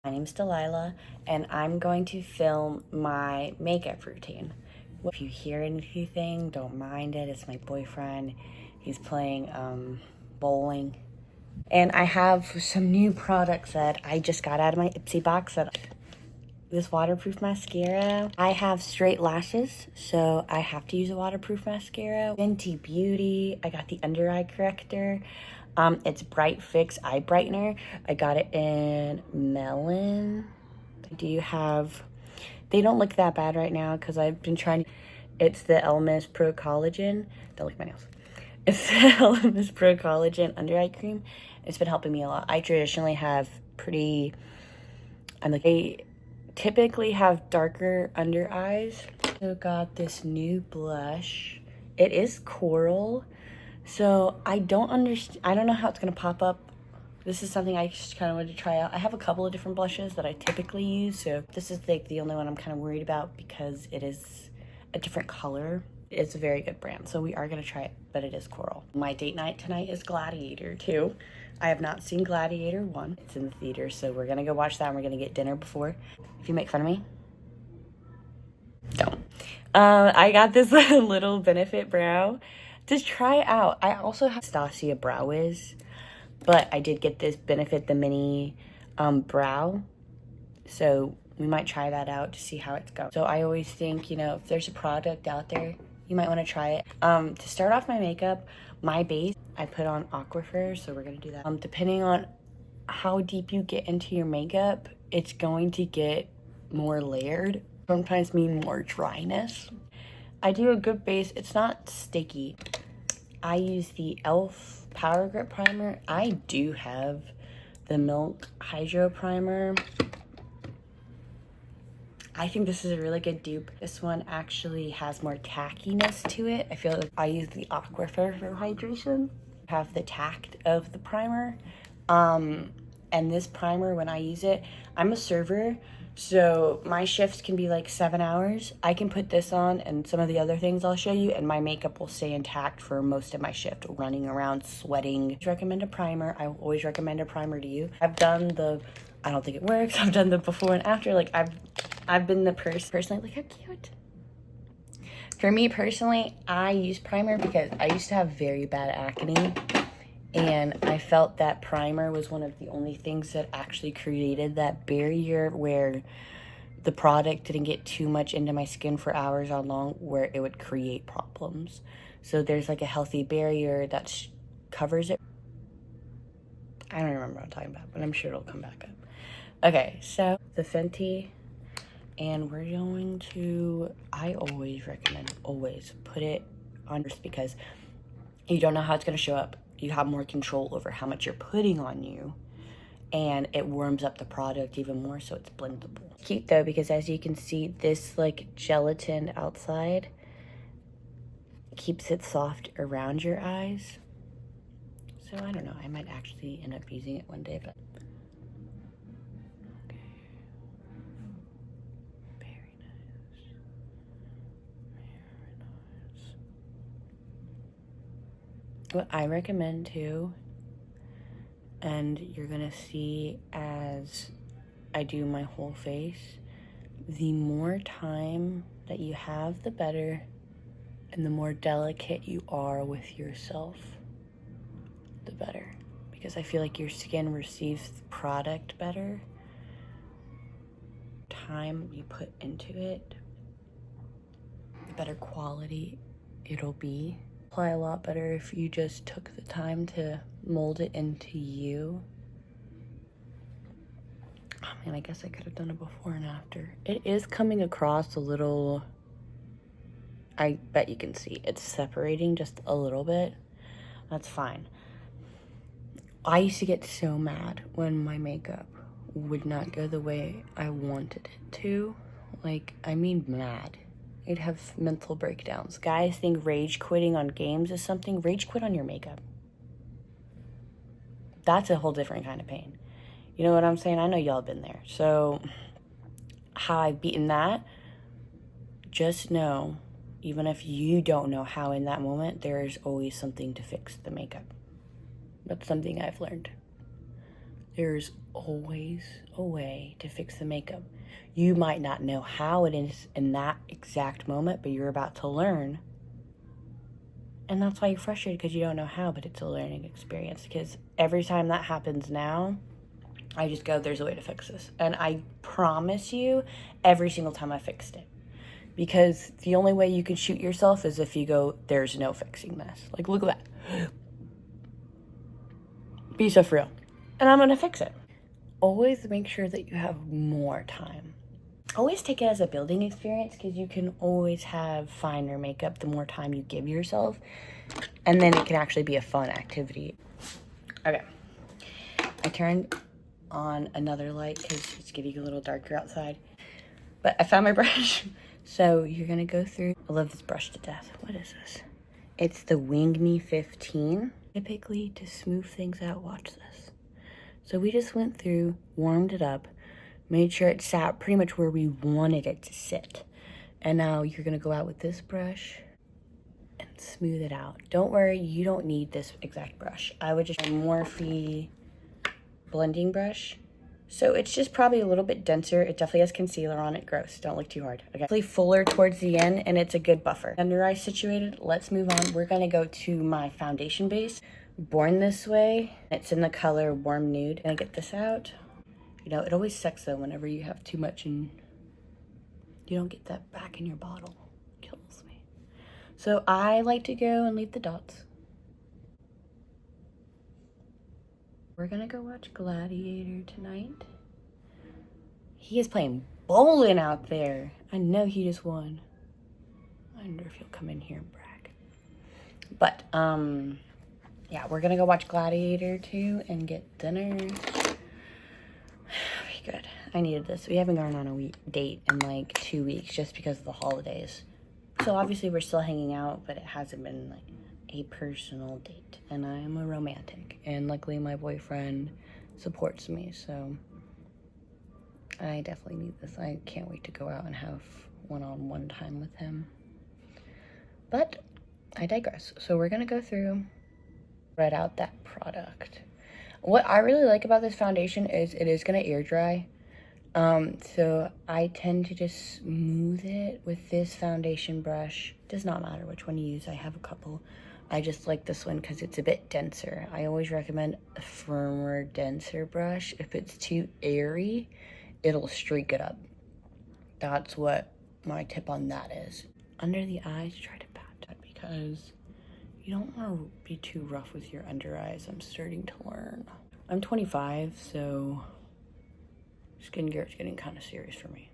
My name's Delilah, and I'm going to film my makeup routine. If you hear anything, don't mind it. It's my boyfriend. He's playing bowling. And I have some new products that I just got out of my Ipsy box. This waterproof mascara. I have straight lashes, so I have to use a waterproof mascara. Fenty Beauty. I got the under eye corrector. It's Bright Fix Eye Brightener. I got it in Melon. They don't look that bad right now because I've been trying. It's the Elemis Pro Collagen. Don't lick my nails. It's the Elemis Pro Collagen under eye cream. It's been helping me a lot. I traditionally have I typically have darker under eyes. So got this new blush. It is coral. So I don't know how it's gonna pop up. This is something I just kind of wanted to try out. I have a couple of different blushes that I typically use, so this is like the only one I'm kind of worried about because it is a different color. It's a very good brand, so we are gonna try it, but it is coral. My date night tonight is Gladiator 2. I have not seen Gladiator 1. It's in the theater, so we're gonna go watch that and we're gonna get dinner before. If you make fun of me, don't. I got this little Benefit brow to try out. I also have Stasia Brow Wiz, but I did get this Benefit the Mini brow, so we might try that out to see how it's going. So I always think, you know, if there's a product out there, you might want to try it. To start off my makeup, my base, I put on Aquifer, so we're gonna do that. Depending on how deep you get into your makeup, it's going to get more layered, sometimes mean more dryness. I do a good base. It's not sticky. I use the e.l.f. Power Grip Primer. I do have the Milk Hydro Primer. I think this is a really good dupe. This one actually has more tackiness to it. I feel like I use the Aquifer for hydration. Have the tact of the primer. And this primer, when I use it, I'm a server, so my shifts can be like 7 hours. I can put this on and some of the other things I'll show you, and my makeup will stay intact for most of my shift. Running around, sweating. I recommend a primer. I always recommend a primer to you. I've done I don't think it works. I've done the before and after. Like I've been the personally, like, how cute. For me personally, I use primer because I used to have very bad acne, and I felt that primer was one of the only things that actually created that barrier where the product didn't get too much into my skin for hours on long where it would create problems. So there's like a healthy barrier that covers it. I don't remember what I'm talking about, but I'm sure it'll come back up. Okay, so the Fenty, and we're going to, I always recommend, always put it on first because you don't know how it's gonna show up. You have more control over how much you're putting on you, and it warms up the product even more, so it's blendable. It's cute though, because as you can see, this like gelatin outside keeps it soft around your eyes. So I don't know, I might actually end up using it one day, but okay. Very nice. Very nice. What I recommend too, and you're gonna see as I do my whole face, the more time that you have, the better, and the more delicate you are with yourself, the better. Because I feel like your skin receives the product better. Time you put into it, the better quality it'll be. Apply a lot better if you just took the time to mold it into you. Oh man, I guess I could have done it before and after. It is coming across a little, I bet you can see it's separating just a little bit. That's fine. I used to get so mad when my makeup would not go the way I wanted it to. Like, I mean mad. I'd have mental breakdowns. Guys think rage quitting on games is something. Rage quit on your makeup. That's a whole different kind of pain. You know what I'm saying? I know y'all been there. So how I've beaten that, just know, even if you don't know how in that moment, there is always something to fix the makeup. That's something I've learned. There's always a way to fix the makeup. You might not know how it is in that exact moment, but you're about to learn. And that's why you're frustrated, because you don't know how, but it's a learning experience. Because every time that happens now, I just go, there's a way to fix this. And I promise you, every single time I fixed it. Because the only way you can shoot yourself is if you go, there's no fixing this. Like, look at that. Be so for real. And I'm gonna fix it. Always make sure that you have more time. Always take it as a building experience, because you can always have finer makeup the more time you give yourself. And then it can actually be a fun activity. Okay. I turned on another light because it's getting a little darker outside. But I found my brush. So you're gonna go through. I love this brush to death. What is this? It's the Wing Me 15. Typically, to smooth things out, watch this. So we just went through, warmed it up, made sure it sat pretty much where we wanted it to sit. And now you're gonna go out with this brush and smooth it out. Don't worry, you don't need this exact brush. I would just use a Morphe blending brush. So it's just probably a little bit denser. It definitely has concealer on it. Gross, don't look too hard. Okay, definitely fuller towards the end, and it's a good buffer. Under eye situated, let's move on. We're gonna go to my foundation base. Born This Way. It's in the color Warm Nude. Gonna get this out. You know, it always sucks though whenever you have too much and you don't get that back in your bottle. Kills me. So I like to go and leave the dots. We're gonna go watch Gladiator tonight. He is playing bowling out there. I know he just won. I wonder if he'll come in here and brag. But, yeah, we're gonna go watch Gladiator 2 and get dinner. Be good. I needed this. We haven't gone on a date in like 2 weeks just because of the holidays. So obviously we're still hanging out, but it hasn't been like a personal date. And I'm a romantic. And luckily my boyfriend supports me, so I definitely need this. I can't wait to go out and have one-on-one time with him. But I digress. So we're gonna go through, spread out that product. What I really like about this foundation is it is gonna air dry. So I tend to just smooth it with this foundation brush. Does not matter which one you use. I have a couple. I just like this one because it's a bit denser. I always recommend a firmer, denser brush. If it's too airy, it'll streak it up. That's what my tip on that is. Under the eyes, try to pat that because you don't want to be too rough with your under eyes. I'm starting to learn. I'm 25, so skincare is getting kind of serious for me.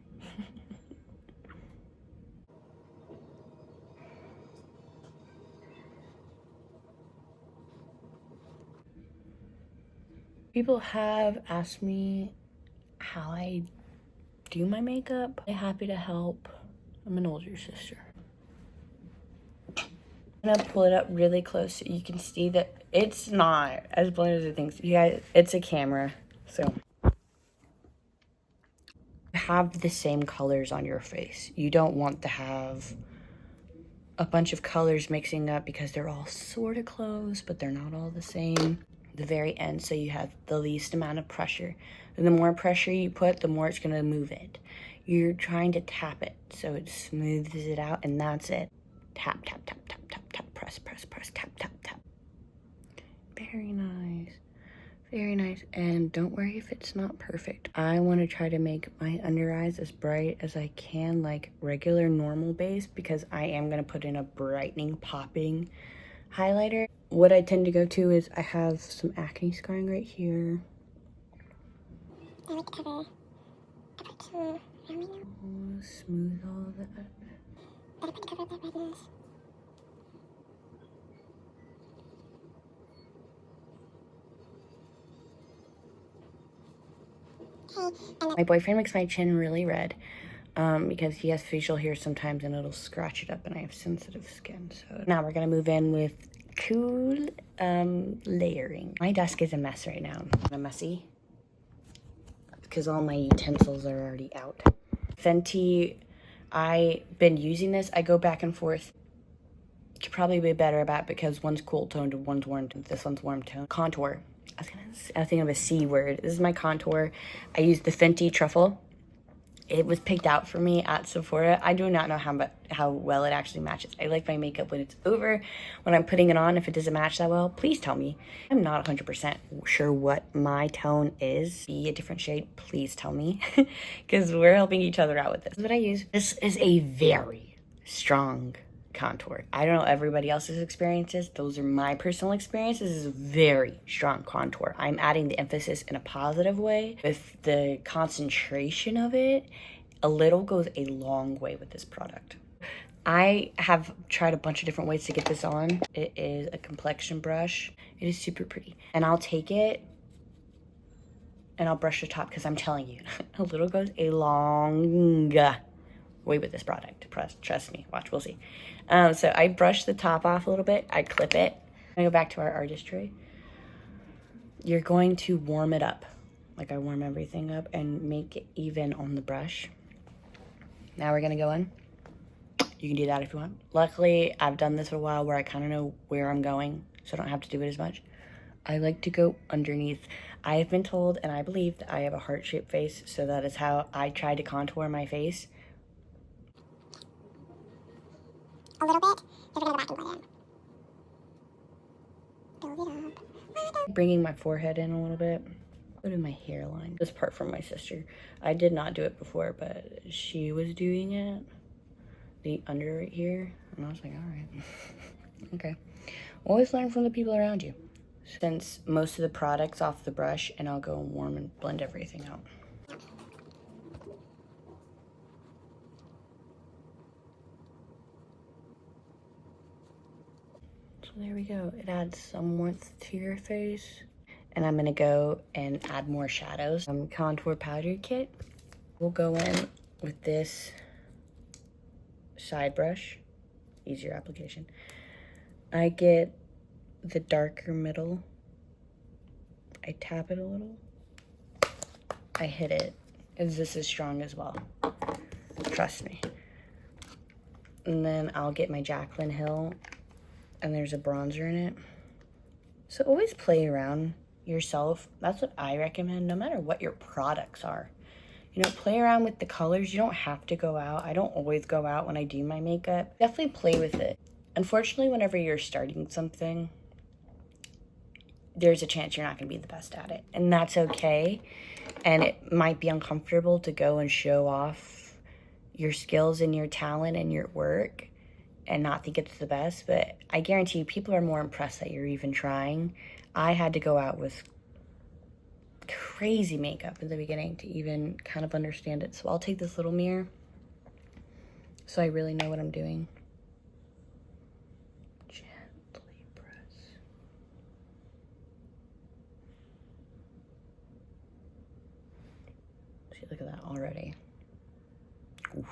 People have asked me how I do my makeup. I'm happy to help. I'm an older sister. I'm gonna pull it up really close so you can see that it's not as blurry as it thinks. You guys, it's a camera, so. Have the same colors on your face. You don't want to have a bunch of colors mixing up because they're all sort of close, but they're not all the same. The very end, so you have the least amount of pressure. And the more pressure you put, the more it's gonna move it. You're trying to tap it so it smooths it out, and that's it. Tap, tap, tap, tap, tap, tap, press, press, press, tap, tap, tap. Very nice. Very nice. And don't worry if it's not perfect. I want to try to make my under eyes as bright as I can, like regular normal base, because I am going to put in a brightening, popping highlighter. What I tend to go to is I have some acne scarring right here. I like to have smooth all that. I put cover the redness. My boyfriend makes my chin really red because he has facial hair sometimes and it'll scratch it up, and I have sensitive skin. So now we're gonna move in with cool layering. My desk is a mess right now. I'm messy because all my utensils are already out. Fenty, I've been using this. I go back and forth. Could probably be better about it because one's cool toned and one's warm toned. This one's warm toned. Contour. I was thinking of a C word. This is my contour. I used the Fenty Truffle. It was picked out for me at Sephora. I do not know how well it actually matches. I like my makeup when it's over. When I'm putting it on, if it doesn't match that well, please tell me. I'm not 100% sure what my tone is. Be a different shade, please tell me. Because we're helping each other out with this. This is what I use. This is a very strong contour. I don't know everybody else's experiences. Those are my personal experiences. This is a very strong contour. I'm adding the emphasis in a positive way. With the concentration of it, a little goes a long way with this product. I have tried a bunch of different ways to get this on. It is a complexion brush. It is super pretty. And I'll take it and I'll brush the top because I'm telling you, a little goes a long way with this product. Trust me. Watch, we'll see. So I brush the top off a little bit. I clip it. I go back to our artistry. You're going to warm it up. Like I warm everything up and make it even on the brush. Now we're going to go in. You can do that if you want. Luckily, I've done this for a while where I kind of know where I'm going, so I don't have to do it as much. I like to go underneath. I have been told, and I believe, that I have a heart-shaped face, so that is how I try to contour my face. A little bit, then we're gonna go back and blend in. Build it up. Bringing my forehead in a little bit. Go to my hairline. This part from my sister. I did not do it before, but she was doing it. The under right here. And I was like, all right. Okay. Always learn from the people around you. Since most of the product's off the brush, and I'll go warm and blend everything out. So there we go. It adds some warmth to your face. And I'm gonna go and add more shadows. Contour powder kit. We'll go in with this side brush. Easier application. I get the darker middle. I tap it a little. I hit it, as this is strong as well. Trust me. And then I'll get my Jaclyn Hill, and there's a bronzer in it. So always play around yourself. That's what I recommend, no matter what your products are. You know, play around with the colors. You don't have to go out. I don't always go out when I do my makeup. Definitely play with it. Unfortunately, whenever you're starting something, there's a chance you're not going to be the best at it. And that's okay. And it might be uncomfortable to go and show off your skills and your talent and your work and not think it's the best. But I guarantee you, people are more impressed that you're even trying. I had to go out with crazy makeup in the beginning to even kind of understand it. So I'll take this little mirror so I really know what I'm doing. Gently press. See, look at that already. Ooh.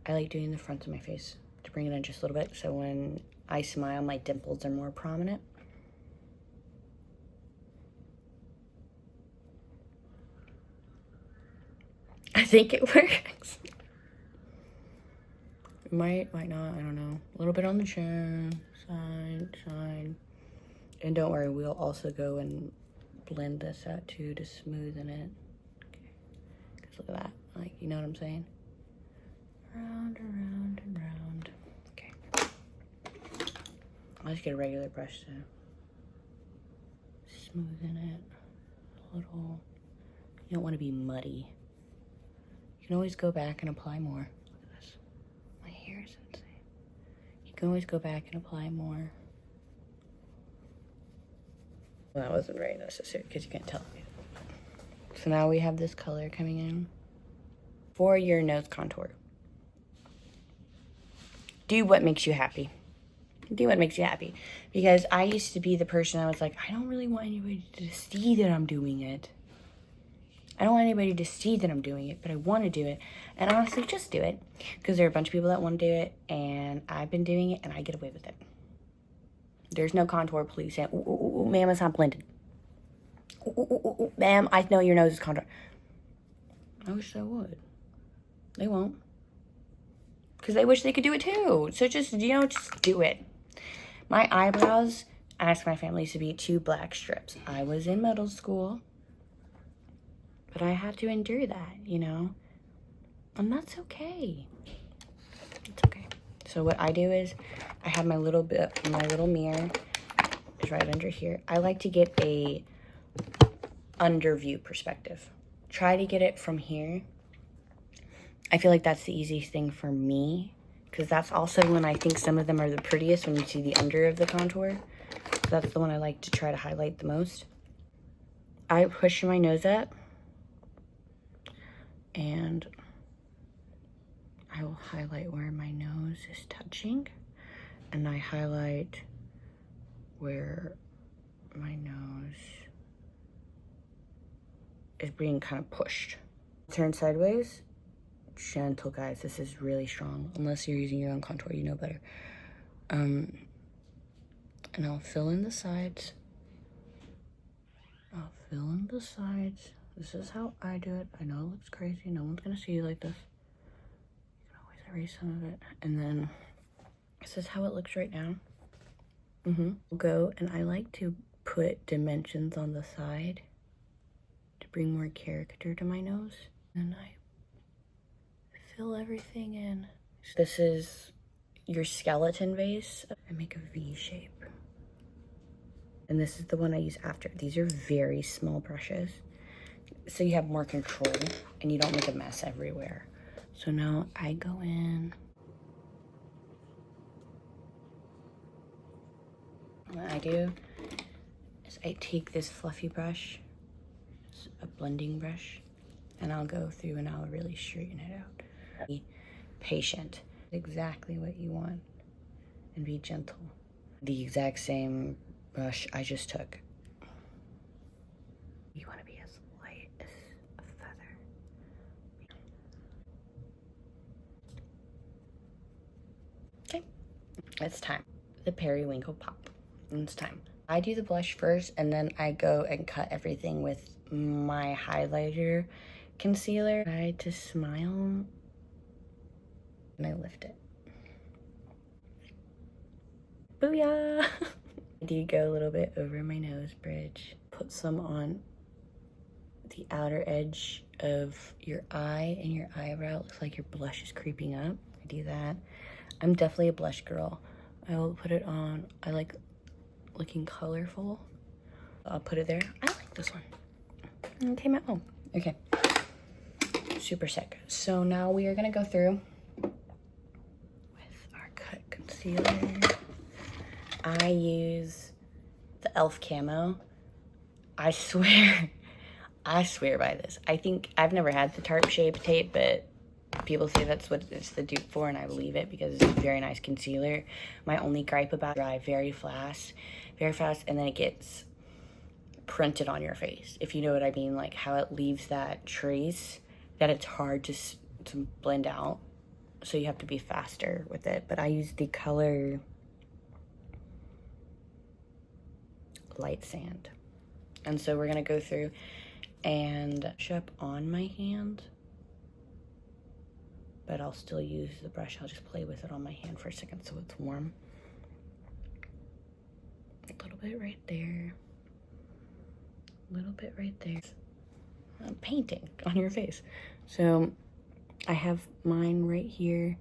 I like doing the front of my face to bring it in just a little bit so when I smile, my dimples are more prominent. I think it works. It might not, I don't know. A little bit on the chin, side. And don't worry, we'll also go and blend this out too to smoothen it. Because look at that, like, you know what I'm saying? Round and round and round. Okay. I'll just get a regular brush to smoothen it a little. You don't want to be muddy. You can always go back and apply more. Look at this. My hair is insane. You can always go back and apply more. Well, that wasn't very necessary because you can't tell me. So now we have this color coming in. For your nose contour, do what makes you happy. Do what makes you happy. Because I used to be the person I was like, I don't really want anybody to see that I'm doing it. I don't want anybody to see that I'm doing it, but I want to do it. And honestly, just do it. Because there are a bunch of people that want to do it, and I've been doing it, and I get away with it. There's no contour police saying, ooh, ma'am, it's not blended. Ooh, ma'am, I know your nose is contour. I wish they would. They won't. Because they wish they could do it too. So just, just do it. My eyebrows, I asked my family to be 2 black strips. I was in middle school, but I had to endure that, you know? And that's okay. It's okay. So what I do is I have my little mirror is right under here. I like to get a under view perspective. Try to get it from here. I feel like that's the easiest thing for me, because that's also when I think some of them are the prettiest, when you see the under of the contour. So that's the one I like to try to highlight the most. I push my nose up and I will highlight where my nose is touching, and I highlight where my nose is being kind of pushed. Turn sideways. Gentle, guys. This is really strong. Unless you're using your own contour, you know better. And I'll fill in the sides. This is how I do it. I know it looks crazy. No one's gonna see you like this. You can always erase some of it. And then this is how it looks right now. Go, and I like to put dimensions on the side to bring more character to my nose. And I fill everything in. This is your skeleton base. I make a V shape. And this is the one I use after. These are very small brushes, so you have more control and you don't make a mess everywhere. So now I go in. What I do is I take this fluffy brush, it's a blending brush, and I'll go through and I'll really straighten it out. Be patient, exactly what you want, and be gentle. The exact same brush I just took. You want to be as light as a feather. Okay, it's time. The periwinkle pop. It's time. I do the blush first, and then I go and cut everything with my highlighter concealer. I try to smile, and I lift it. Booyah! I do go a little bit over my nose bridge. Put some on the outer edge of your eye and your eyebrow. It looks like your blush is creeping up. I do that. I'm definitely a blush girl. I will put it on. I like looking colorful. I'll put it there. I like this one. It came out home. Okay. Super sick. So now we are gonna go through with our cut concealer. I use the e.l.f. camo. I swear by this. I think I've never had the Tarte Shape Tape, but people say that's what it's the dupe for, and I believe it because it's a very nice concealer. My only gripe about it, dry very fast, and then it gets printed on your face, if you know what I mean, like how it leaves that trace that it's hard to blend out, so you have to be faster with it. But I use the color Light Sand, and so we're gonna go through and brush up on my hand, but I'll still use the brush. I'll just play with it on my hand for a second so it's warm. A little bit right there. A little bit right there. I'm painting on your face. So I have mine right here.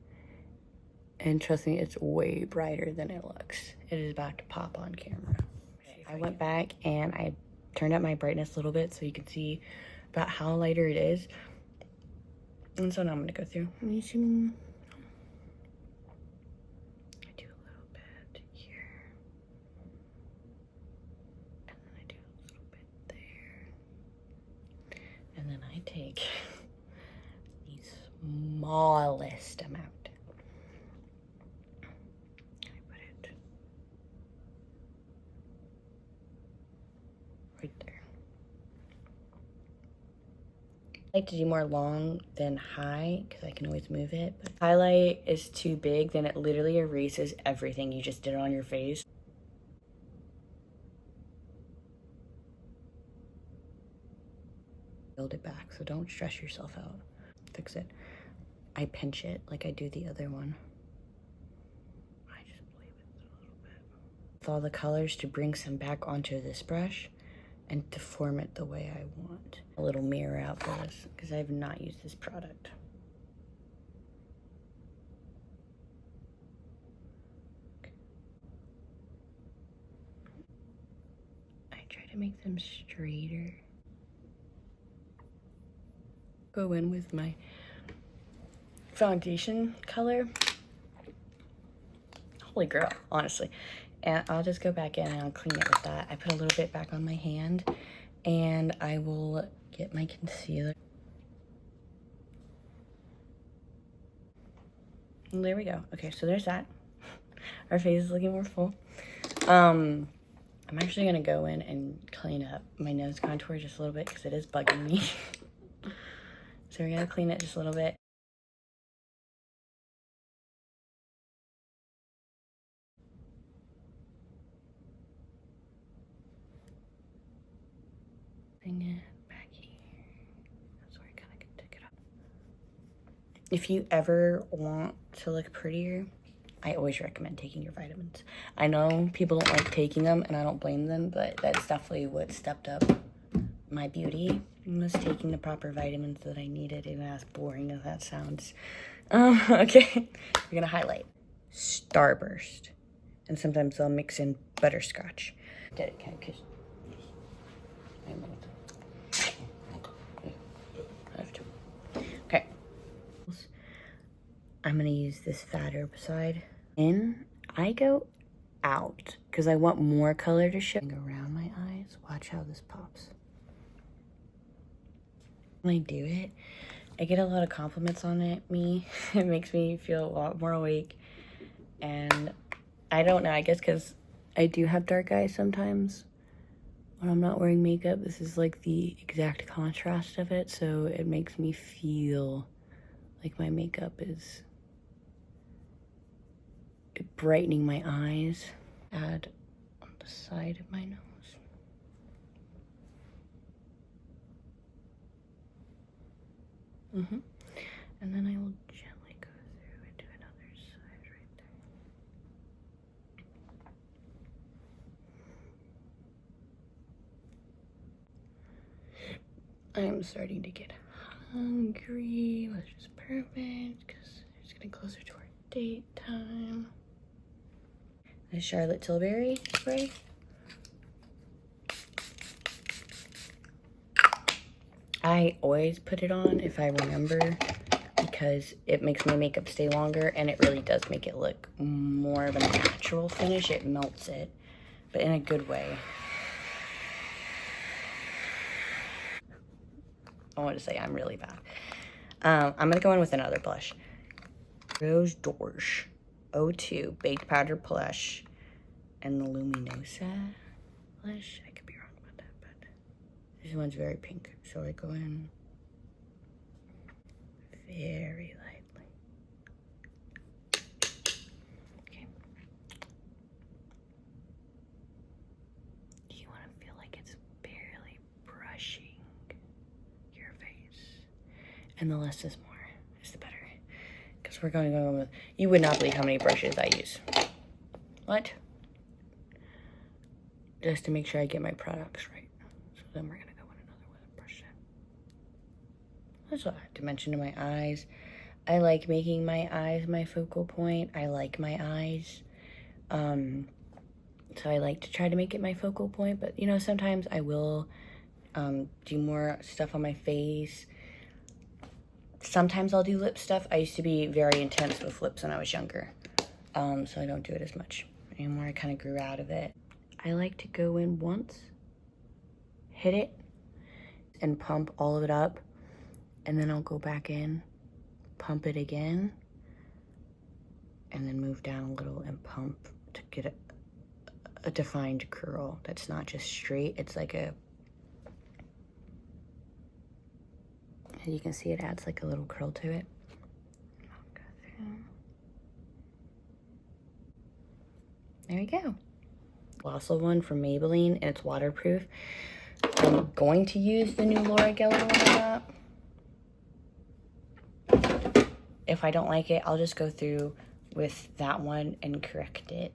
And trust me, it's way brighter than it looks. It is about to pop on camera. I went back and I turned up my brightness a little bit so you can see about how lighter it is. And so now I'm gonna go through. I do a little bit here. And then I do a little bit there. And then I take the smallest amount. I put it right there. I like to do more long than high because I can always move it. But if highlight is too big, then it literally erases everything you just did on your face. Build it back, so don't stress yourself out. Fix it. I pinch it like I do the other one. I just play with it a little bit. with all the colors to bring some back onto this brush and to form it the way I want. A little mirror out for this because I have not used this product. I try to make them straighter. Go in with my foundation color. Holy girl, honestly. And I'll just go back in and I'll clean it with that. I put a little bit back on my hand and I will get my concealer. And there we go. Okay, so there's that. Our face is looking more full. I'm actually gonna go in and clean up my nose contour just a little bit because it is bugging me. So we're gonna clean it just a little bit. Bring it back here. That's where I kind of take it up. If you ever want to look prettier, I always recommend taking your vitamins. I know people don't like taking them, and I don't blame them, but that's definitely what stepped up my beauty, was taking the proper vitamins that I needed, even as boring as that sounds. Okay, we're gonna highlight Starburst, and sometimes I'll mix in butterscotch. Did it, kind of, okay. I'm gonna use this fat herbicide. In I go out because I want more color to show around my eyes. Watch how this pops. When I do it, I get a lot of compliments on it. It makes me feel a lot more awake. And I don't know, I guess because I do have dark eyes sometimes when I'm not wearing makeup. This is like the exact contrast of it, so it makes me feel like my makeup is brightening my eyes. Add on the side of my nose. And then I will gently go through and do another side right there. I'm starting to get hungry, which is perfect because it's getting closer to our date time. The Charlotte Tilbury spray. I always put it on if I remember because it makes my makeup stay longer and it really does make it look more of a natural finish. It melts it, but in a good way. I want to say I'm really bad. I'm gonna go in with another blush. Rose Dorsch 02 Baked Powder Blush and the Luminosa blush. I could be wrong about that, but this one's very pink, so I go in very lightly. Okay. You want to feel like it's barely brushing your face, and the less is more is the better. Because we're going on with, you would not believe how many brushes I use. What? Just to make sure I get my products right. So then we're gonna go in another with a brush set. That's all I have to mention to my eyes. I like making my eyes my focal point. I like my eyes. So I like to try to make it my focal point, but you know, sometimes I will do more stuff on my face. Sometimes I'll do lip stuff. I used to be very intense with lips when I was younger. So I don't do it as much anymore. I kind of grew out of it. I like to go in once, hit it, and pump all of it up. And then I'll go back in, pump it again, and then move down a little and pump to get a defined curl that's not just straight. It's like a, as you can see, it adds like a little curl to it. There we go. Also one from Maybelline, and it's waterproof. I'm going to use the new Laura Geller one up. If I don't like it, I'll just go through with that one and correct it.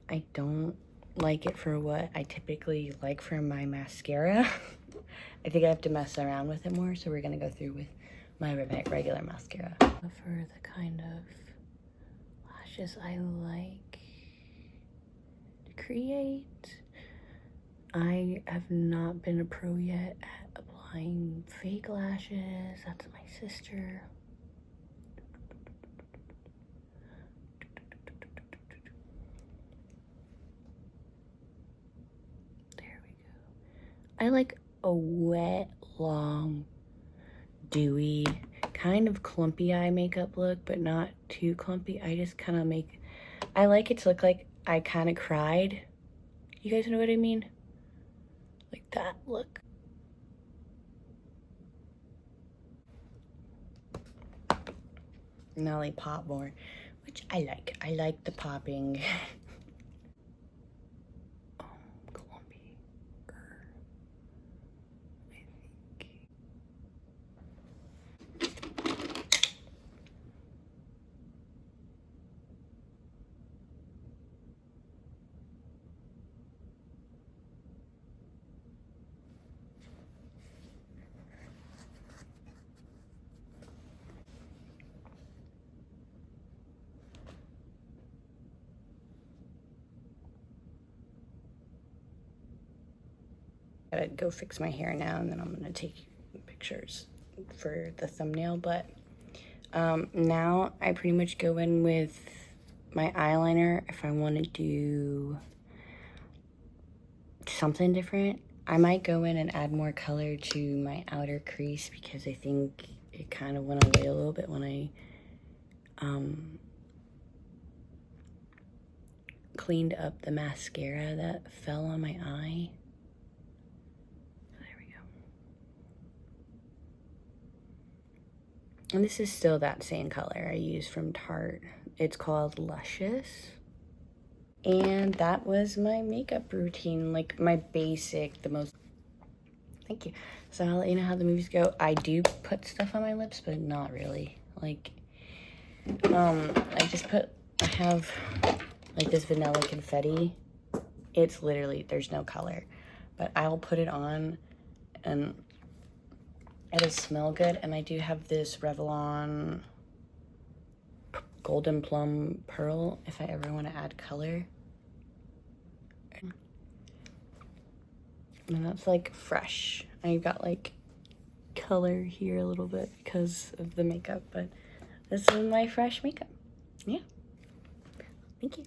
I don't like it for what I typically like for my mascara. I think I have to mess around with it more, so we're gonna go through with my regular mascara. For the kind of lashes I like to create, I have not been a pro yet at applying fake lashes. That's my sister. There we go. I like a wet, long, dewy, kind of clumpy eye makeup look, but not too clumpy. I just kind of I like it to look like I kind of cried. You guys know what I mean? Like that look. Now they pop more, which I like. I like the popping. Clumpy. I think. Gotta go fix my hair now, and then I'm gonna take pictures for the thumbnail. But now I pretty much go in with my eyeliner if I want to do something different. I might go in and add more color to my outer crease because I think it kind of went away a little bit when I cleaned up the mascara that fell on my eye. There we go. And this is still that same color I used from Tarte. It's called Luscious. And that was my makeup routine, like my basic, the most, thank you. So I'll let you know how the movies go. I do put stuff on my lips, but not really. Like, I have like this vanilla confetti. It's literally, there's no color, but I'll put it on and it'll smell good. And I do have this Revlon Golden Plum Pearl if I ever want to add color. And that's like fresh. I got like color here a little bit because of the makeup, but this is my fresh makeup. Yeah. Thank you.